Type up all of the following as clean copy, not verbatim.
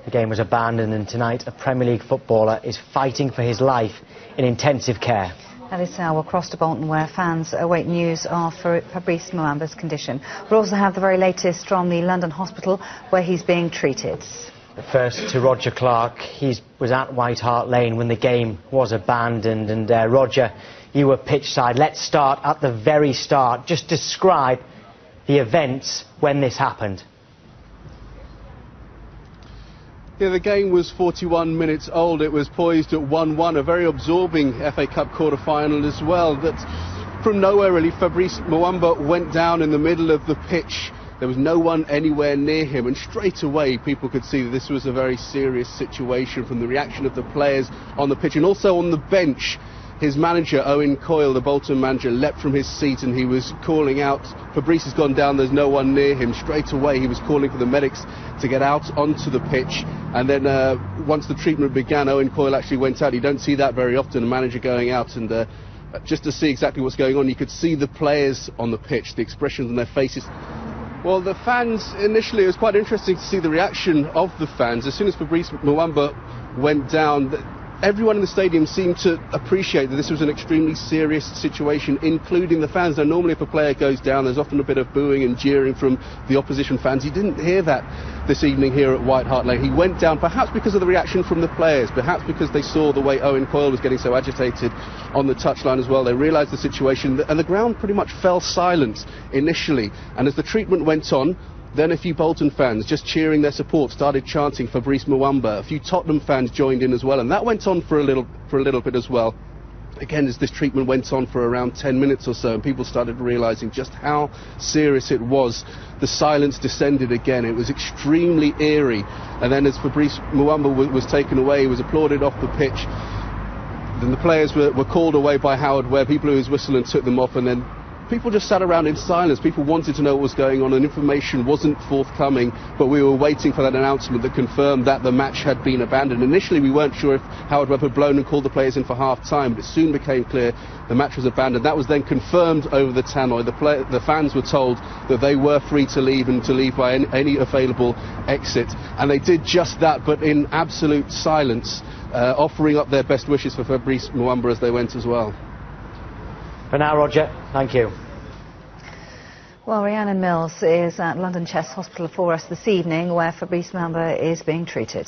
The game was abandoned, and tonight a Premier League footballer is fighting for his life in intensive care. This hour across to Bolton, where fans await news of Fabrice Muamba's condition. We'll also have the very latest from the London hospital where he's being treated. First to Roger Clark. He was at White Hart Lane when the game was abandoned. And Roger, you were pitch side. Let's start at the very start. Just describe the events when this happened. Yeah, the game was 41 minutes old. It was poised at 1-1, a very absorbing FA Cup quarter-final as well. That from nowhere, really, Fabrice Muamba went down in the middle of the pitch. There was no one anywhere near him, and straight away people could see that this was a very serious situation from the reaction of the players on the pitch and also on the bench. His manager, Owen Coyle, the Bolton manager, leapt from his seat and he was calling out, Fabrice has gone down, there's no one near him. Straight away he was calling for the medics to get out onto the pitch, and then once the treatment began, Owen Coyle actually went out. You don't see that very often, a manager going out, and just to see exactly what's going on, you could see the players on the pitch, the expressions on their faces. Well, the fans, initially, it was quite interesting to see the reaction of the fans. As soon as Fabrice Muamba went down, everyone in the stadium seemed to appreciate that this was an extremely serious situation, including the fans. Now, normally if a player goes down, there's often a bit of booing and jeering from the opposition fans. You didn't hear that this evening here at White Hart Lane. He went down perhaps because of the reaction from the players, perhaps because they saw the way Owen Coyle was getting so agitated on the touchline as well. They realised the situation, and the ground pretty much fell silent initially. And as the treatment went on, then a few Bolton fans, just cheering their support, started chanting Fabrice Muamba. A few Tottenham fans joined in as well, and that went on for a little bit as well. Again, as this treatment went on for around 10 minutes or so, and people started realising just how serious it was, the silence descended again. It was extremely eerie. And then as Fabrice Muamba was taken away, he was applauded off the pitch. Then the players were called away by Howard Webb. He blew his whistle and took them off, and then people just sat around in silence. People wanted to know what was going on, and information wasn't forthcoming, but we were waiting for that announcement that confirmed that the match had been abandoned. Initially we weren't sure if Howard Webb had blown and called the players in for half-time, but it soon became clear the match was abandoned. That was then confirmed over the tannoy. The fans were told that they were free to leave, and to leave by any available exit, and they did just that, but in absolute silence, offering up their best wishes for Fabrice Muamba as they went as well. For now, Roger, thank you. Well, Rhiannon Mills is at London Chest Hospital for us this evening, where Fabrice Muamba is being treated.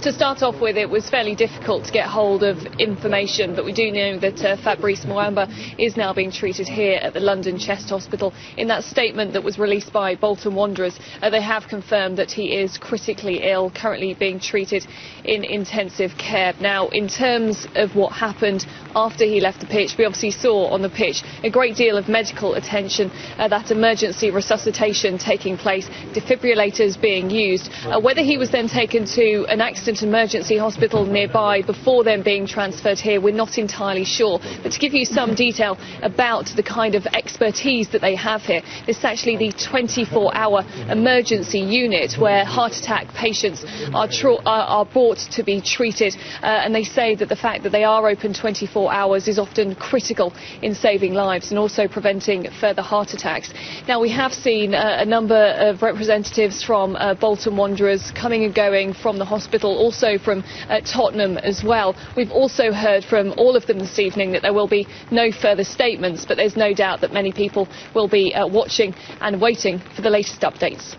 To start off with, it was fairly difficult to get hold of information, but we do know that Fabrice Muamba is now being treated here at the London Chest Hospital. In that statement that was released by Bolton Wanderers, they have confirmed that he is critically ill, currently being treated in intensive care. Now, in terms of what happened after he left the pitch, we obviously saw on the pitch a great deal of medical attention, that emergency resuscitation taking place, defibrillators being used. Whether he was then taken to an accident emergency hospital nearby before then being transferred here, we're not entirely sure. But to give you some detail about the kind of expertise that they have here, this is actually the 24-hour emergency unit where heart attack patients are brought to be treated, and they say that the fact that they are open 24 hours is often critical in saving lives and also preventing further heart attacks. Now, we have seen a number of representatives from Bolton Wanderers coming and going from the hospital, also from Tottenham as well. We've also heard from all of them this evening that there will be no further statements, but there's no doubt that many people will be watching and waiting for the latest updates.